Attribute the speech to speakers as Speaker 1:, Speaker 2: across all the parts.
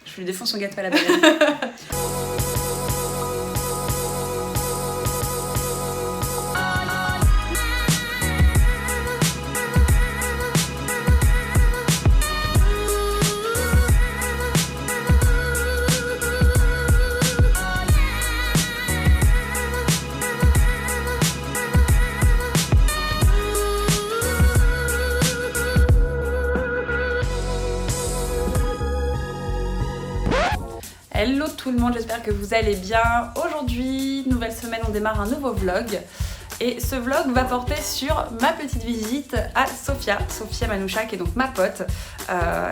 Speaker 1: Je lui défonce son gâteau à la banane. Hello tout le monde, j'espère que vous allez bien. Aujourd'hui, nouvelle semaine, on démarre un nouveau vlog. Et ce vlog va porter sur ma petite visite à Sofia Manoucha, qui est donc ma pote,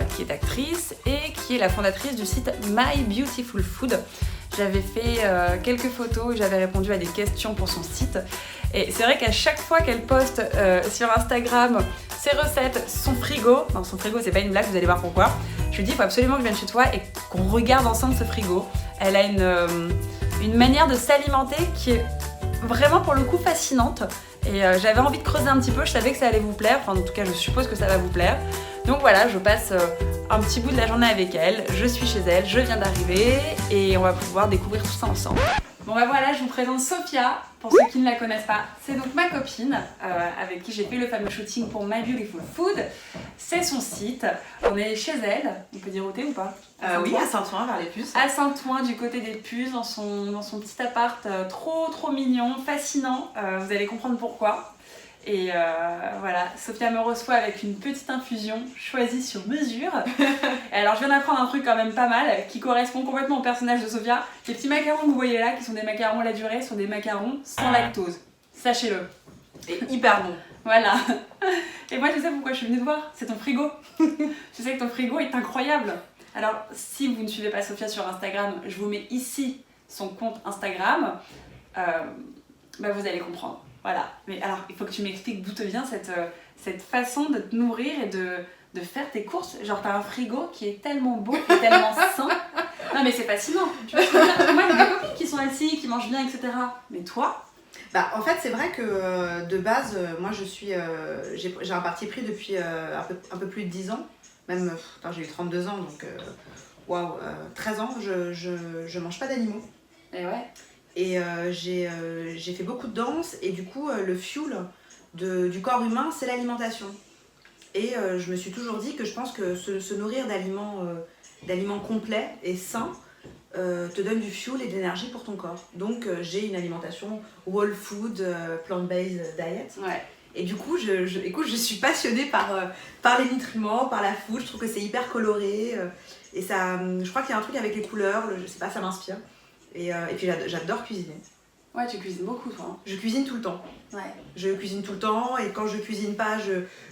Speaker 1: qui est actrice et qui est la fondatrice du site My Beautiful Food. J'avais fait quelques photos et j'avais répondu à des questions pour son site. Et c'est vrai qu'à chaque fois qu'elle poste sur Instagram ses recettes, son frigo, non son frigo c'est pas une blague, vous allez voir pourquoi, je lui dis il faut absolument que je vienne chez toi et qu'on regarde ensemble ce frigo. Elle a une manière de s'alimenter qui est vraiment pour le coup fascinante et j'avais envie de creuser un petit peu, je savais que ça allait vous plaire, enfin en tout cas je suppose que ça va vous plaire. Donc voilà, je passe un petit bout de la journée avec elle, je suis chez elle, je viens d'arriver et on va pouvoir découvrir tout ça ensemble. Bon bah voilà, je vous présente Sofia, pour ceux qui ne la connaissent pas. C'est donc ma copine avec qui j'ai fait le fameux shooting pour My Beautiful Food. C'est son site, on est chez elle, on peut dire où t'es ou pas?
Speaker 2: Oui, à Saint-Ouen, vers les Puces.
Speaker 1: À Saint-Ouen, du côté des Puces, dans son petit appart trop mignon, fascinant, vous allez comprendre pourquoi. Et voilà, Sofia me reçoit avec une petite infusion choisie sur mesure. Et alors je viens d'apprendre un truc quand même pas mal qui correspond complètement au personnage de Sofia. Les petits macarons que vous voyez là, qui sont des macarons à la durée, sont des macarons sans lactose. Sachez-le.
Speaker 2: Et hyper bon.
Speaker 1: Voilà. Et moi je sais pourquoi je suis venue te voir, c'est ton frigo. Je sais que ton frigo est incroyable. Alors si vous ne suivez pas Sofia sur Instagram, je vous mets ici son compte Instagram. Bah vous allez comprendre. Voilà, mais alors il faut que tu m'expliques d'où te vient cette façon de te nourrir et de faire tes courses. Genre t'as un frigo qui est tellement beau, qui est tellement sain. Non mais c'est fascinant, tu vois ce que je veux dire. Moi j'ai des copines qui sont healthy, qui mangent bien, etc. Mais toi?
Speaker 2: Bah en fait c'est vrai que de base, moi je suis, j'ai un parti pris depuis un peu plus de 10 ans. Même, j'ai eu 32 ans donc waouh, 13 ans, je mange pas d'animaux.
Speaker 1: Et ouais.
Speaker 2: Et j'ai fait beaucoup de danse et du coup le fuel du corps humain c'est l'alimentation. Et je me suis toujours dit que je pense que se nourrir d'aliments complets et sains te donne du fuel et de l'énergie pour ton corps. Donc j'ai une alimentation whole food, plant-based diet.
Speaker 1: Ouais.
Speaker 2: Et du coup écoute, je suis passionnée par les nutriments, par la food, je trouve que c'est hyper coloré. Et ça, je crois qu'il y a un truc avec les couleurs, je sais pas, ça m'inspire. Et puis j'adore cuisiner.
Speaker 1: Ouais, tu cuisines beaucoup toi.
Speaker 2: Je cuisine tout le temps.
Speaker 1: Ouais.
Speaker 2: Je cuisine tout le temps et quand je cuisine pas,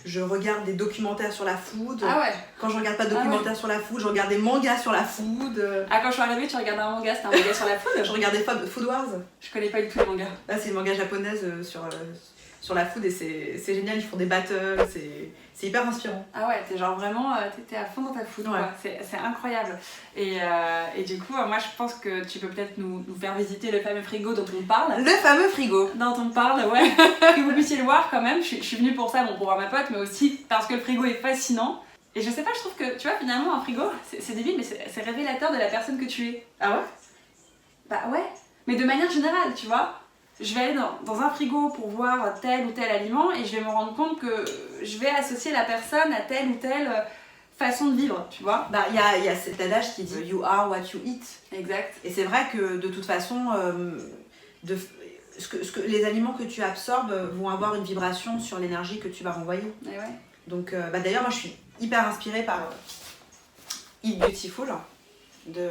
Speaker 2: je regarde des documentaires sur la food.
Speaker 1: Ah ouais.
Speaker 2: Quand je regarde pas de documentaires sur la food, je regarde des mangas sur la food.
Speaker 1: Ah quand je suis arrivée, tu regardais un manga, c'était un manga sur la food?
Speaker 2: Je regardais Food Wars.
Speaker 1: Je connais pas du tout les mangas.
Speaker 2: Là c'est une manga japonaise sur la food et c'est génial, ils font des battles, c'est hyper inspirant.
Speaker 1: Ah ouais, t'es genre vraiment, t'es à fond dans ta food,
Speaker 2: ouais.
Speaker 1: Quoi. C'est incroyable. Et du coup, moi je pense que tu peux peut-être nous faire visiter le fameux frigo dont on parle.
Speaker 2: Le fameux frigo.
Speaker 1: Dont on parle, ouais. Que vous puissiez le voir quand même. Je suis venue pour ça, bon, pour voir ma pote, mais aussi parce que le frigo est fascinant. Et je sais pas, je trouve que, tu vois, finalement, un frigo, c'est débile, mais c'est révélateur de la personne que tu es.
Speaker 2: Ah ouais?
Speaker 1: Bah ouais, mais de manière générale, tu vois. Je vais aller dans un frigo pour voir tel ou tel aliment et je vais me rendre compte que je vais associer la personne à telle ou telle façon de vivre, tu vois.
Speaker 2: Bah il y a cet adage qui dit you are what you eat.
Speaker 1: Exact.
Speaker 2: Et c'est vrai que de toute façon, les aliments que tu absorbes vont avoir une vibration sur l'énergie que tu vas renvoyer.
Speaker 1: Et ouais.
Speaker 2: Donc d'ailleurs moi je suis hyper inspirée par Eat Beautiful de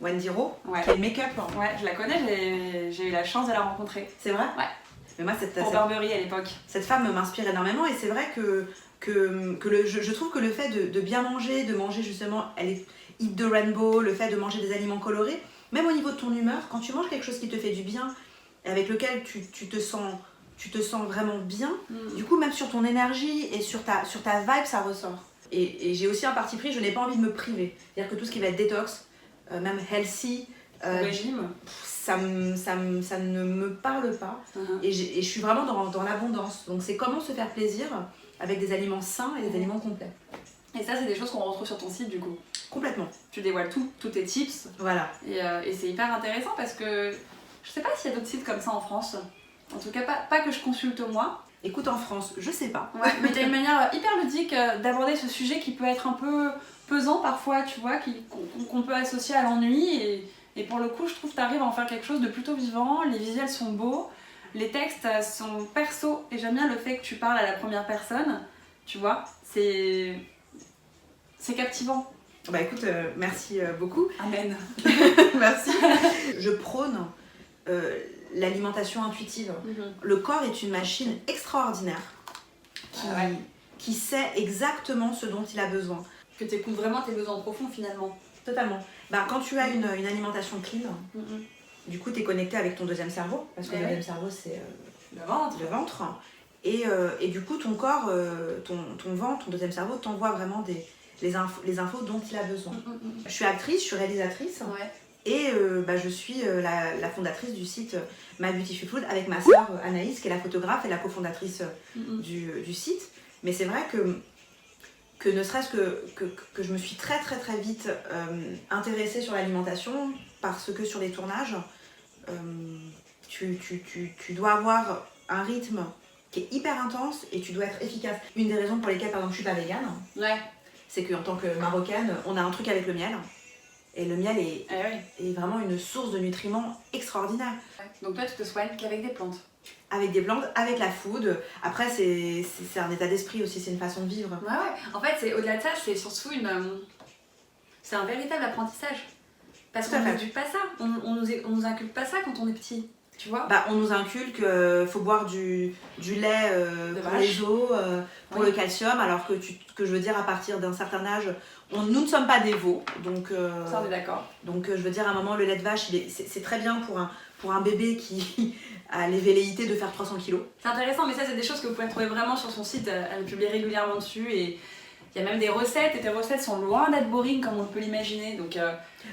Speaker 2: Wendy Ro,
Speaker 1: ouais.
Speaker 2: Qui est make-up.
Speaker 1: Ouais, je la connais, j'ai eu la chance de la rencontrer.
Speaker 2: C'est vrai?
Speaker 1: Ouais.
Speaker 2: Mais moi,
Speaker 1: pour Burberry à l'époque.
Speaker 2: Cette femme m'inspire énormément et c'est vrai que je trouve que le fait de bien manger, de manger justement, Eat the Rainbow, le fait de manger des aliments colorés, même au niveau de ton humeur, quand tu manges quelque chose qui te fait du bien, avec lequel tu te sens vraiment bien, du coup même sur ton énergie et sur ta vibe, ça ressort. Et j'ai aussi un parti pris, je n'ai pas envie de me priver. C'est-à-dire que tout ce qui va être détox, même healthy,
Speaker 1: régime,
Speaker 2: ça ne me parle pas. Et je suis vraiment dans l'abondance. Donc c'est comment se faire plaisir avec des aliments sains et des aliments complets.
Speaker 1: Et ça, c'est des choses qu'on retrouve sur ton site du coup.
Speaker 2: Complètement.
Speaker 1: Tu dévoiles tout, tous tes tips.
Speaker 2: Voilà.
Speaker 1: Et c'est hyper intéressant parce que je sais pas s'il y a d'autres sites comme ça en France. En tout cas, pas que je consulte moi.
Speaker 2: Écoute, en France, je sais pas.
Speaker 1: Ouais, mais t'as une manière hyper ludique d'aborder ce sujet qui peut être un peu pesant parfois, tu vois, qu'on peut associer à l'ennui. Et pour le coup, je trouve que t'arrives à en faire quelque chose de plutôt vivant. Les visuels sont beaux, les textes sont perso. Et j'aime bien le fait que tu parles à la première personne. Tu vois, c'est captivant.
Speaker 2: Bah écoute, merci beaucoup.
Speaker 1: Amen.
Speaker 2: Merci. Je prône l'alimentation intuitive. Le corps est une machine extraordinaire qui sait exactement ce dont il a besoin.
Speaker 1: Que tu écoutes vraiment tes besoins profonds finalement.
Speaker 2: Totalement. Bah, quand tu as une alimentation clean, du coup tu es connecté avec ton deuxième cerveau, parce que le deuxième cerveau c'est le ventre. Et du coup ton corps, ton ventre, ton deuxième cerveau t'envoie vraiment les infos dont il a besoin. Je suis actrice, je suis réalisatrice.
Speaker 1: Ouais.
Speaker 2: Et je suis la fondatrice du site My Beautiful Food avec ma sœur Anaïs qui est la photographe et la cofondatrice du site. Mais c'est vrai que ne serait-ce que je me suis très très très vite intéressée sur l'alimentation parce que sur les tournages, tu dois avoir un rythme qui est hyper intense et tu dois être efficace. Une des raisons pour lesquelles par exemple je suis pas végane, c'est qu'en tant que Marocaine, on a un truc avec le miel. Et le miel est vraiment une source de nutriments extraordinaire.
Speaker 1: Donc toi, tu te soignes qu'avec des plantes.
Speaker 2: Avec des plantes, avec la food. Après, c'est un état d'esprit aussi, c'est une façon de vivre.
Speaker 1: Ouais. En fait, au-delà de ça, c'est surtout c'est un véritable apprentissage. Parce qu'on n'inculque pas ça. On nous inculque pas ça quand on est petit. Tu vois ?
Speaker 2: Bah, on nous inculque qu'il faut boire du lait pour les os, pour le calcium, alors que je veux dire, à partir d'un certain âge, nous ne sommes pas des veaux. Donc,
Speaker 1: ça, on est d'accord.
Speaker 2: Donc, je veux dire, à un moment, le lait de vache, c'est très bien pour un bébé qui a les velléités de faire 300 kilos.
Speaker 1: C'est intéressant, mais ça, c'est des choses que vous pouvez trouver vraiment sur son site. Elle publie régulièrement dessus et il y a même des recettes, et tes recettes sont loin d'être boring comme on peut l'imaginer. Donc,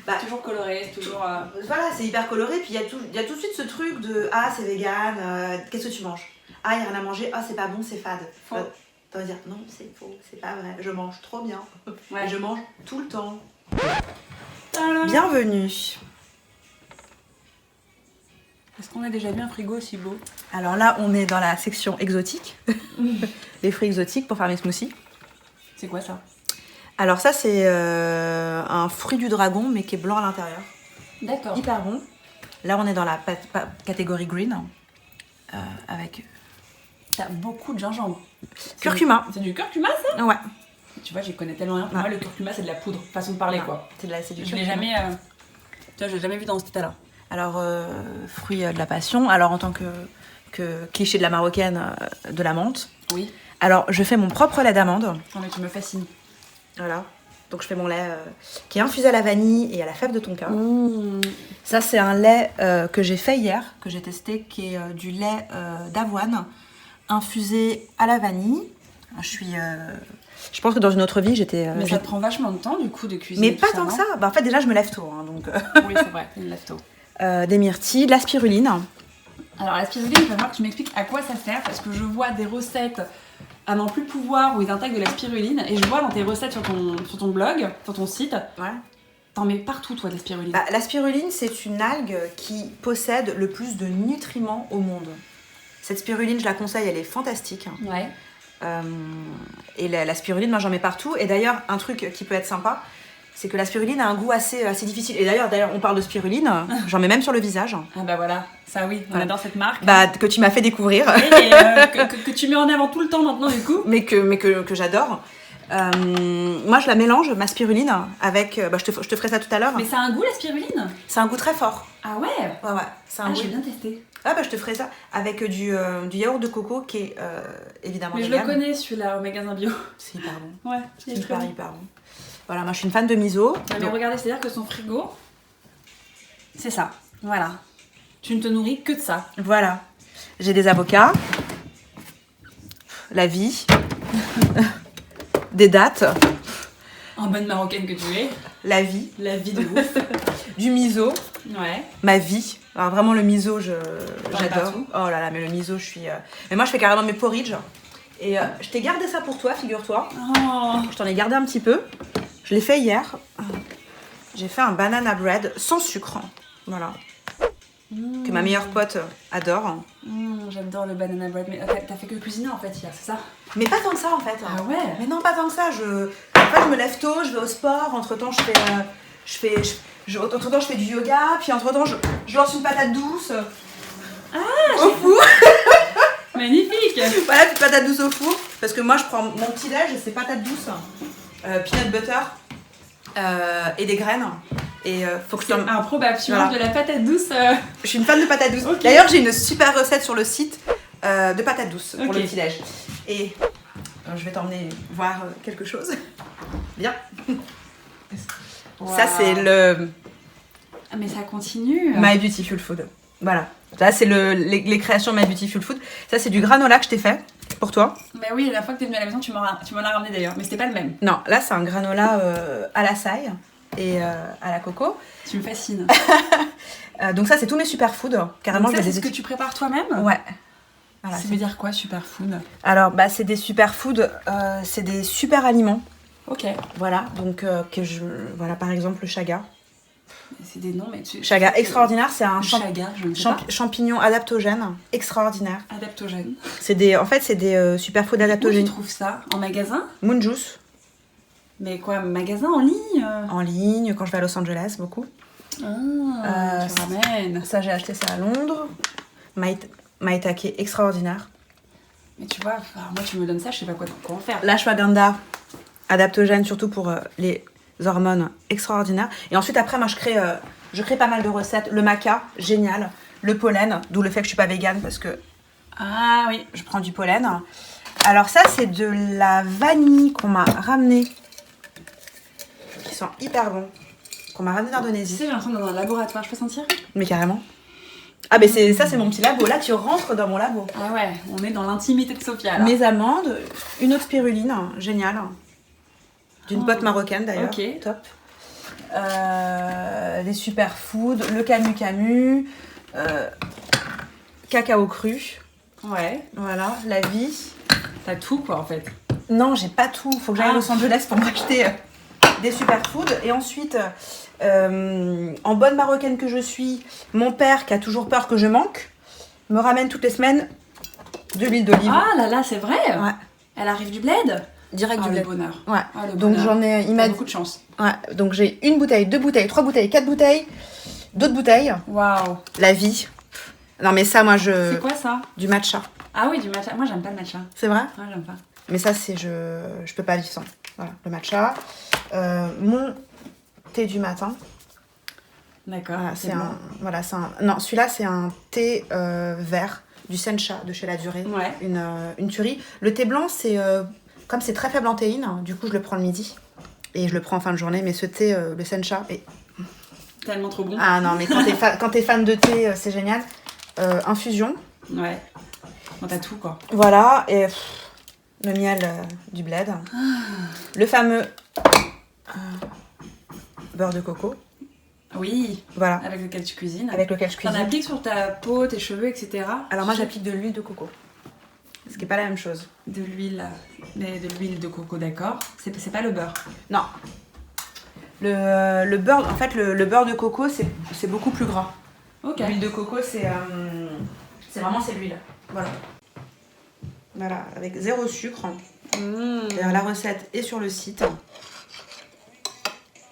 Speaker 1: c'est toujours coloré, c'est toujours...
Speaker 2: Voilà, c'est hyper coloré. Puis il y a tout de suite ce truc de « Ah, c'est vegan, qu'est-ce que tu manges ?»« Ah, il n'y a rien à manger, ah, c'est pas bon, c'est fade. » T'as dire « Non, c'est faux, c'est pas vrai, je mange trop bien. Et je mange tout le temps. » Bienvenue.
Speaker 1: Est-ce qu'on a déjà vu un frigo aussi beau ?
Speaker 2: Alors là, on est dans la section exotique. Les fruits exotiques pour faire mes smoothies.
Speaker 1: C'est quoi ça ?
Speaker 2: Alors ça, c'est un fruit du dragon, mais qui est blanc à l'intérieur.
Speaker 1: D'accord.
Speaker 2: Hyper bon. Là, on est dans la catégorie green. Avec...
Speaker 1: T'as beaucoup de gingembre.
Speaker 2: Curcuma.
Speaker 1: C'est du curcuma, ça ?
Speaker 2: Ouais.
Speaker 1: Tu vois, j'y connais tellement rien. Pour moi, le curcuma, c'est de la poudre. Façon de parler, quoi.
Speaker 2: C'est du
Speaker 1: curcuma. Je l'ai jamais... Tu vois, je l'ai jamais vu dans cet état-là.
Speaker 2: Alors, fruit de la passion. Alors, en tant que cliché de la marocaine, de la menthe.
Speaker 1: Oui.
Speaker 2: Alors, je fais mon propre lait d'amande.
Speaker 1: Oh, mais tu me fascines.
Speaker 2: Voilà. Donc, je fais mon lait qui est infusé à la vanille et à la fève de tonka. Ça, c'est un lait que j'ai fait hier, que j'ai testé, qui est du lait d'avoine infusé à la vanille. Je pense que dans une autre vie, j'étais...
Speaker 1: Mais ça te prend vachement de temps, du coup, de cuisiner.
Speaker 2: Mais pas tant que ça. Bah, en fait, déjà, je me lève tôt. Hein, donc...
Speaker 1: Oui, c'est vrai, tu me lèves tôt.
Speaker 2: Des myrtilles, de la spiruline.
Speaker 1: Alors, la spiruline, il va falloir que tu m'expliques à quoi ça sert, parce que je vois des recettes à n'en plus pouvoir où ils intègrent de la spiruline, et je vois dans tes recettes sur ton blog, sur ton site, t'en mets partout, toi, de la spiruline.
Speaker 2: Bah, la spiruline, c'est une algue qui possède le plus de nutriments au monde. Cette spiruline, je la conseille, elle est fantastique.
Speaker 1: Ouais.
Speaker 2: Et la spiruline, moi, j'en mets partout. Et d'ailleurs, un truc qui peut être sympa, c'est que la spiruline a un goût assez difficile. Et d'ailleurs, on parle de spiruline, j'en mets même sur le visage.
Speaker 1: Ah bah voilà, ça oui, on adore cette marque.
Speaker 2: Bah, que tu m'as fait découvrir.
Speaker 1: Et que tu mets en avant tout le temps maintenant, du coup.
Speaker 2: Mais que j'adore. Moi, je la mélange, ma spiruline, avec... je te ferai ça tout à l'heure.
Speaker 1: Mais ça a un goût, la spiruline ?
Speaker 2: C'est un goût très fort.
Speaker 1: Ah ouais ?
Speaker 2: Ouais, c'est un goût...
Speaker 1: je vais bien tester.
Speaker 2: Ah bah, je te ferai ça avec du yaourt de coco qui est évidemment
Speaker 1: Mais
Speaker 2: vegan.
Speaker 1: je le connais, celui-là, au magasin bio.
Speaker 2: C'est hyper bon.
Speaker 1: Ouais,
Speaker 2: c'est hyper bon. Voilà, moi je suis une fan de miso.
Speaker 1: Ah, mais regardez, c'est-à-dire que son frigo, c'est ça. Voilà. Tu ne te nourris que de ça.
Speaker 2: Voilà. J'ai des avocats, la vie, des dattes.
Speaker 1: En bonne marocaine que tu es.
Speaker 2: La vie.
Speaker 1: La vie de ouf.
Speaker 2: Du miso.
Speaker 1: Ouais.
Speaker 2: Ma vie. Alors vraiment le miso, j'adore. Oh là là, mais le miso, je suis... Mais moi je fais carrément mes porridge. Et je t'ai gardé ça pour toi, figure-toi.
Speaker 1: Oh.
Speaker 2: Je t'en ai gardé un petit peu. Je l'ai fait hier. J'ai fait un banana bread sans sucre. Voilà. Que ma meilleure pote adore.
Speaker 1: J'adore le banana bread. Mais t'as fait que cuisiner en fait hier, c'est ça?
Speaker 2: Mais pas tant que ça en fait.
Speaker 1: Ah ouais?
Speaker 2: Mais non, pas tant que ça. En fait, je me lève tôt, je vais au sport. Entre-temps, je fais du yoga. Puis entre-temps, je lance une patate douce. Au four.
Speaker 1: Magnifique.
Speaker 2: Voilà, petite patate douce au four. Parce que moi, je prends mon petit déj, c'est patate douce, peanut butter et des graines. Et faut que
Speaker 1: C'est improbable, tu manges de la patate douce.
Speaker 2: Je suis une fan de patate douce.
Speaker 1: Okay.
Speaker 2: D'ailleurs, j'ai une super recette sur le site de patate douce pour le petit déj. Et je vais t'emmener voir quelque chose. Bien. Wow. Ça, c'est le...
Speaker 1: Ah, mais ça continue.
Speaker 2: My Beautiful Food. Voilà. Là, c'est les créations My Beautiful Food. Ça, c'est du granola que je t'ai fait pour toi.
Speaker 1: Bah oui, la fois que t'es venue à la maison, tu m'en as ramené d'ailleurs. Mais c'était pas le même.
Speaker 2: Non, là, c'est un granola à la saille et à la coco.
Speaker 1: Tu me fascines.
Speaker 2: Donc ça, c'est tous mes superfoods. Carrément,
Speaker 1: donc ça, c'est ce que tu prépares toi-même?
Speaker 2: Ouais. Voilà,
Speaker 1: ça veut dire quoi, superfood?
Speaker 2: Alors, bah, c'est des superfoods, c'est des super aliments.
Speaker 1: Ok.
Speaker 2: Voilà, donc voilà, par exemple, le chaga.
Speaker 1: C'est des noms, mais
Speaker 2: chaga extraordinaire, c'est un
Speaker 1: chaga, je ne sais pas.
Speaker 2: champignon adaptogène extraordinaire.
Speaker 1: Adaptogène.
Speaker 2: En fait, c'est des superfoods adaptogènes.
Speaker 1: Où tu trouves ça? En magasin?
Speaker 2: Moon Juice.
Speaker 1: Mais quoi, magasin, en ligne?
Speaker 2: En ligne, quand je vais à Los Angeles, beaucoup.
Speaker 1: Ah, tu ramènes.
Speaker 2: Ça, j'ai acheté ça à Londres. Maitake extraordinaire.
Speaker 1: Mais tu vois, moi tu me donnes ça, je sais pas quoi en faire.
Speaker 2: L'ashwagandha adaptogène, surtout pour les hormones, extraordinaire. Et ensuite, après, moi, je crée pas mal de recettes. Le maca, génial. Le pollen, d'où le fait que je suis pas végane parce que
Speaker 1: ah oui,
Speaker 2: je prends du pollen. Alors ça, c'est de la vanille qu'on m'a ramené, qui sent hyper bon, qu'on m'a ramené d'Indonésie.
Speaker 1: Tu sais, j'ai l'impression d'être dans un laboratoire, je peux sentir?
Speaker 2: Mais carrément. Ah ben ça, c'est mon petit labo. Là, tu rentres dans mon labo.
Speaker 1: Ah ouais, on est dans l'intimité de Sophia là.
Speaker 2: Mes amandes, une autre spiruline, génial. D'une pote marocaine d'ailleurs.
Speaker 1: Ok.
Speaker 2: Top. Les superfoods, le camu, cacao cru.
Speaker 1: Ouais.
Speaker 2: Voilà, la vie.
Speaker 1: T'as tout quoi en fait.
Speaker 2: Non, j'ai pas tout. Faut que j'aille à Los Angeles pour m'acheter des superfoods. Et ensuite, en bonne marocaine que je suis, mon père, qui a toujours peur que je manque, me ramène toutes les semaines de l'huile d'olive.
Speaker 1: Ah là là, c'est vrai?
Speaker 2: Ouais.
Speaker 1: Elle arrive du bled?
Speaker 2: Direct du
Speaker 1: le
Speaker 2: bled.
Speaker 1: bonheur.
Speaker 2: Ouais.
Speaker 1: Ah, le
Speaker 2: donc
Speaker 1: bonheur.
Speaker 2: j'en ai...
Speaker 1: T'as beaucoup de chance.
Speaker 2: Ouais. Donc j'ai une bouteille, 2 bouteilles, 3 bouteilles, 4 bouteilles, d'autres bouteilles.
Speaker 1: Waouh.
Speaker 2: La vie. Non mais ça, moi je...
Speaker 1: C'est quoi ça?
Speaker 2: Du matcha.
Speaker 1: Ah oui, du matcha. Moi j'aime pas le matcha.
Speaker 2: C'est vrai?
Speaker 1: Ouais, j'aime pas.
Speaker 2: Mais ça, c'est... Je peux pas vivre sans. Voilà, le matcha. Mon thé du matin.
Speaker 1: D'accord.
Speaker 2: Voilà, c'est un... Voilà, c'est un... Non, celui-là, c'est un thé vert du sencha de chez La Durée.
Speaker 1: Ouais.
Speaker 2: Une tuerie. Le thé blanc, c'est... Comme c'est très faible en théine, du coup, je le prends le midi. Et je le prends en fin de journée. Mais ce thé, le sencha, est...
Speaker 1: Tellement trop bon.
Speaker 2: Ah non, mais quand t'es fan de thé, c'est génial. Infusion.
Speaker 1: Ouais. Bon, t'as tout quoi.
Speaker 2: Voilà, et le miel du bled. Le fameux beurre de coco.
Speaker 1: Oui.
Speaker 2: Voilà.
Speaker 1: Avec lequel tu cuisines.
Speaker 2: Avec lequel je
Speaker 1: T'en
Speaker 2: cuisine.
Speaker 1: appliques sur ta peau, tes cheveux, etc.
Speaker 2: Alors moi, j'applique de l'huile de coco. Ce qui n'est pas la même chose.
Speaker 1: De l'huile, mais de l'huile de coco, d'accord. C'est pas le beurre.
Speaker 2: Non. Le beurre, en fait, le beurre de coco, c'est beaucoup plus gras.
Speaker 1: Ok.
Speaker 2: L'huile de coco, c'est vraiment l'huile. Voilà. Voilà, avec 0 sucre. La recette est sur le site.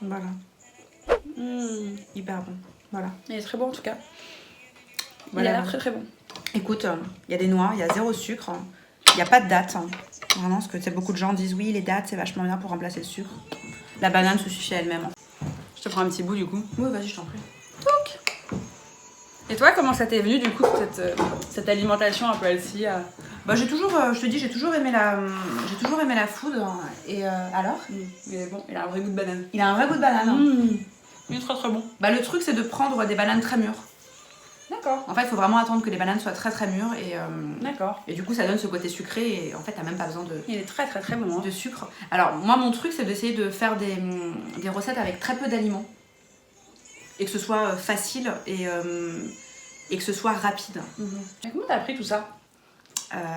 Speaker 2: Voilà. Hyper bon. Voilà.
Speaker 1: Il est très bon en tout cas.
Speaker 2: Voilà.
Speaker 1: Il a l'air très très bon.
Speaker 2: Écoute, il y a des noix, il y a 0 sucre. Il n'y a pas de date. Vraiment, parce que beaucoup de gens disent oui, les dates, c'est vachement bien pour remplacer le sucre. La banane se suffit à elle-même.
Speaker 1: Je te prends un petit bout du coup.
Speaker 2: Oui, vas-y, je t'en prie.
Speaker 1: Donc. Et toi, comment ça t'est venu du coup cette alimentation un peu healthy
Speaker 2: Bah, j'ai toujours aimé la food. Et alors
Speaker 1: Il est bon, il a un vrai goût de banane.
Speaker 2: Il a un vrai goût de banane.
Speaker 1: Il est très très bon.
Speaker 2: Bah, le truc, c'est de prendre des bananes très mûres.
Speaker 1: D'accord.
Speaker 2: En fait, il faut vraiment attendre que les bananes soient très très mûres.
Speaker 1: D'accord.
Speaker 2: Et du coup, ça donne ce côté sucré. Et en fait, t'as même pas besoin
Speaker 1: Il est très très très bon.
Speaker 2: de sucre. Alors, moi, mon truc, c'est d'essayer de faire des recettes avec très peu d'aliments. Et que ce soit facile et que ce soit rapide.
Speaker 1: Et comment t'as appris tout ça?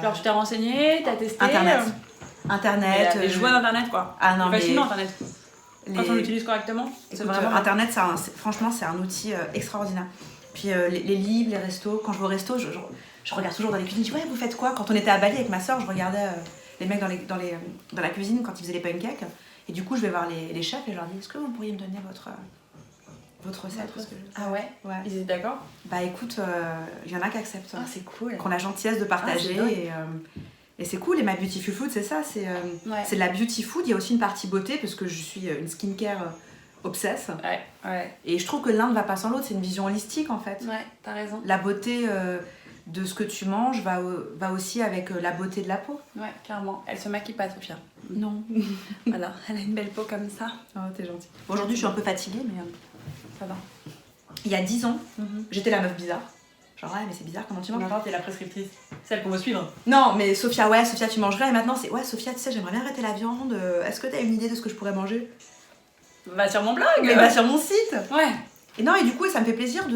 Speaker 1: Genre, tu t'es renseigné, t'as testé
Speaker 2: Internet.
Speaker 1: Les joies d'internet quoi.
Speaker 2: Ah non,
Speaker 1: c'est fascinant internet. Quand on l'utilise correctement,
Speaker 2: c'est vraiment... Internet, franchement, c'est un outil extraordinaire. Puis les livres, les restos, quand je vais au resto, je regarde toujours dans les cuisines, je dis ouais, vous faites quoi? Quand on était à Bali avec ma soeur, je regardais les mecs dans la cuisine quand ils faisaient les pancakes. Et du coup, je vais voir les chefs et je leur dis, est-ce que vous pourriez me donner votre recette?
Speaker 1: Ah ouais? Ils étaient d'accord?
Speaker 2: Bah écoute, il y en a qui acceptent.
Speaker 1: Ah, c'est cool.
Speaker 2: Qu'on a la gentillesse de partager. Et c'est cool, et ma Beautiful Food, c'est ça, c'est de la beauty food. Il y a aussi une partie beauté, parce que je suis une skincare obsesse.
Speaker 1: Ouais.
Speaker 2: Et je trouve que l'un ne va pas sans l'autre, c'est une vision holistique en fait.
Speaker 1: Ouais, t'as raison.
Speaker 2: La beauté de ce que tu manges va aussi avec la beauté de la peau.
Speaker 1: Ouais, clairement. Elle se maquille pas, Sophia.
Speaker 2: Non.
Speaker 1: Voilà, elle a une belle peau comme ça.
Speaker 2: Oh, t'es gentille. Aujourd'hui, je suis un peu fatiguée, mais
Speaker 1: ça va.
Speaker 2: Il y a 10 ans, j'étais la meuf bizarre. Genre, ouais, mais c'est bizarre, comment tu manges?
Speaker 1: Maintenant, t'es la prescriptrice. Celle qu'on veut suivre.
Speaker 2: Non, mais Sophia, tu mangerais. Et maintenant, c'est ouais, Sophia, tu sais, j'aimerais bien arrêter la viande. Est-ce que t'as une idée de ce que je pourrais manger?
Speaker 1: Va sur mon blog.
Speaker 2: Mais va sur mon site.
Speaker 1: Ouais.
Speaker 2: Et non, et du coup, ça me fait plaisir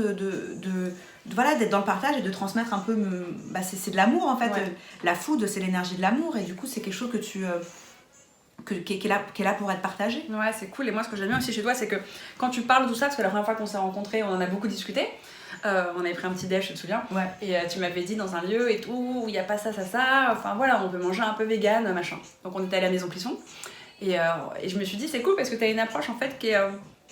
Speaker 2: voilà, d'être dans le partage et de transmettre un peu. C'est de l'amour en fait.
Speaker 1: Ouais.
Speaker 2: La food, c'est l'énergie de l'amour. Et du coup, c'est quelque chose que qui est là pour être partagé.
Speaker 1: Ouais, c'est cool. Et moi, ce que j'aime bien aussi chez toi, c'est que quand tu parles de tout ça, parce que la première fois qu'on s'est rencontrés, on en a beaucoup discuté. On avait pris un petit déj, je te souviens.
Speaker 2: Ouais.
Speaker 1: Et tu m'avais dit dans un lieu et tout, où il n'y a pas ça. Enfin voilà, on peut manger un peu vegan, machin. Donc on était à la maison Clisson. Et je me suis dit, c'est cool parce que tu as une approche en fait qui est.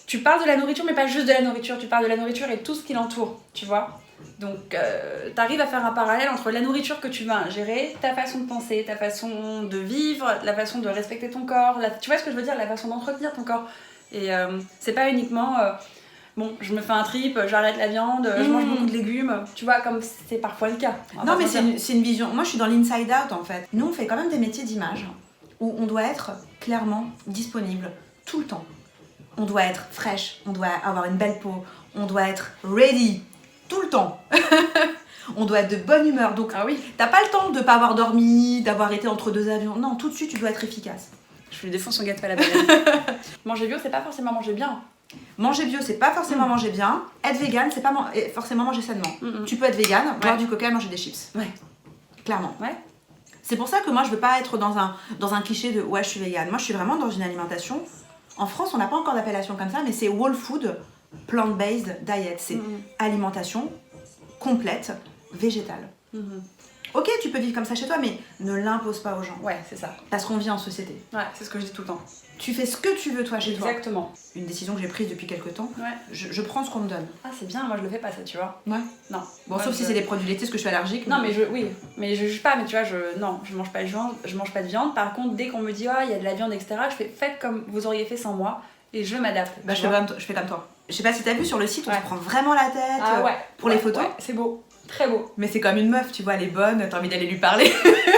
Speaker 1: Tu parles de la nourriture, mais pas juste de la nourriture. Tu parles de la nourriture et tout ce qui l'entoure, tu vois. Donc tu arrives à faire un parallèle entre la nourriture que tu vas ingérer, ta façon de penser, ta façon de vivre, la façon de respecter ton corps. Tu vois ce que je veux dire, la façon d'entretenir ton corps. Et c'est pas uniquement. Bon, je me fais un trip, j'arrête la viande, je mange beaucoup de légumes, tu vois, comme c'est parfois le cas.
Speaker 2: Non, mais c'est une vision. Moi, je suis dans l'inside out en fait. Nous, on fait quand même des métiers d'image où on doit être clairement disponible tout le temps. On doit être fraîche, on doit avoir une belle peau, on doit être ready tout le temps. On doit être de bonne humeur. Donc,
Speaker 1: ah oui,
Speaker 2: t'as pas le temps de pas avoir dormi, d'avoir été entre deux avions. Non, tout de suite, tu dois être efficace.
Speaker 1: Je lui défonce son gâteau à la baleine. Manger bio, c'est pas forcément manger bien.
Speaker 2: Manger bio, c'est pas forcément manger bien. Être vegan, c'est pas forcément manger sainement. Tu peux être vegan, boire du coca et manger des chips.
Speaker 1: Ouais.
Speaker 2: Clairement.
Speaker 1: Ouais.
Speaker 2: C'est pour ça que moi, je veux pas être dans un cliché de ouais, je suis vegan. Moi, je suis vraiment dans une alimentation. En France, on n'a pas encore d'appellation comme ça, mais c'est whole food, plant-based diet. C'est alimentation complète, végétale. Ok, tu peux vivre comme ça chez toi, mais ne l'impose pas aux gens.
Speaker 1: Ouais, c'est ça.
Speaker 2: Parce qu'on vit en société.
Speaker 1: Ouais, c'est ce que je dis tout le temps.
Speaker 2: Tu fais ce que tu veux toi chez toi.
Speaker 1: Exactement.
Speaker 2: Une décision que j'ai prise depuis quelques temps.
Speaker 1: Ouais.
Speaker 2: Je prends ce qu'on me donne.
Speaker 1: Ah, c'est bien, moi je le fais pas ça, tu vois.
Speaker 2: Ouais.
Speaker 1: Non.
Speaker 2: Bon, sauf si c'est des produits laitiers, parce que je suis allergique.
Speaker 1: Non, mais je juge pas, mais tu vois, je mange pas de viande. Par contre, dès qu'on me dit, il y a de la viande, etc., je fais, faites comme vous auriez fait sans moi et je m'adapte.
Speaker 2: Bah, je fais comme toi. Je sais pas si t'as vu sur le site, on se prend vraiment la tête pour les photos.
Speaker 1: Ouais, c'est beau. Très beau.
Speaker 2: Mais c'est comme une meuf, tu vois, elle est bonne, t'as envie d'aller lui parler.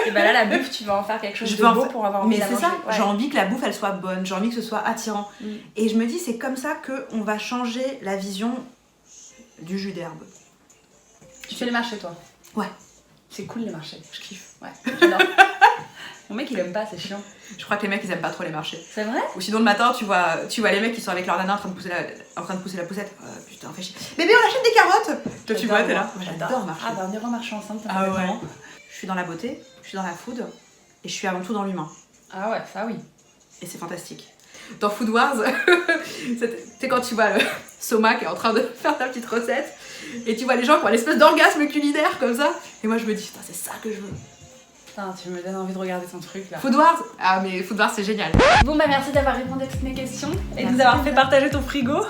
Speaker 1: Et bah là, la bouffe, tu vas en faire quelque chose de beau pour avoir envie de la manger.
Speaker 2: Mais c'est ça, j'ai envie que la bouffe, elle soit bonne, j'ai envie que ce soit attirant. Et je me dis, c'est comme ça qu'on va changer la vision du jus d'herbe.
Speaker 1: Tu fais les marchés, toi?
Speaker 2: Ouais.
Speaker 1: C'est cool, les marchés. Je kiffe. Ouais, j'adore. Mon mec, il aime pas, c'est chiant.
Speaker 2: Je crois que les mecs, ils aiment pas trop les marchés.
Speaker 1: C'est vrai?
Speaker 2: Ou sinon, le matin, tu vois les mecs qui sont avec leur nana en train de pousser la poussette. Putain, fais chier. Bébé, on achète des carottes! Toi, tu vois, t'es là.
Speaker 1: Moi, j'adore marcher. Ah, bah, on ira marcher ensemble, ça
Speaker 2: ouais. Je suis dans la beauté, je suis dans la food, et je suis avant tout dans l'humain.
Speaker 1: Ah ouais, ça oui.
Speaker 2: Et c'est fantastique. Dans Food Wars, c'est quand tu vois Soma qui est en train de faire ta petite recette, et tu vois les gens qui ont l'espèce d'orgasme culinaire comme ça, et moi je me dis, putain, c'est ça que je veux.
Speaker 1: Putain, tu me donnes envie de regarder ton truc là.
Speaker 2: Food Wars? Ah, mais Food Wars, c'est génial.
Speaker 1: Bon, bah merci d'avoir répondu à toutes mes questions et de nous avoir fait partager ton frigo.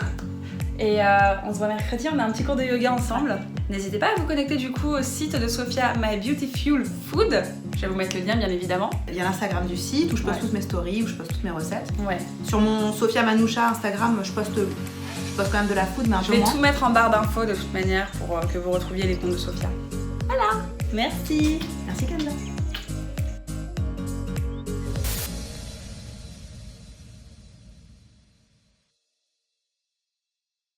Speaker 1: Et on se voit mercredi, on a un petit cours de yoga ensemble. N'hésitez pas à vous connecter du coup au site de Sophia, My Beautiful Food. Je vais vous mettre le lien bien évidemment.
Speaker 2: Il y a l'Instagram du site où je poste toutes mes stories, où je poste toutes mes recettes.
Speaker 1: Ouais.
Speaker 2: Sur mon Sophia Manoucha Instagram, je poste quand même de la food, mais un peu moins.
Speaker 1: Je vais tout mettre en barre d'infos de toute manière pour que vous retrouviez les comptes de Sophia. Voilà. Merci.
Speaker 2: Merci Kendall.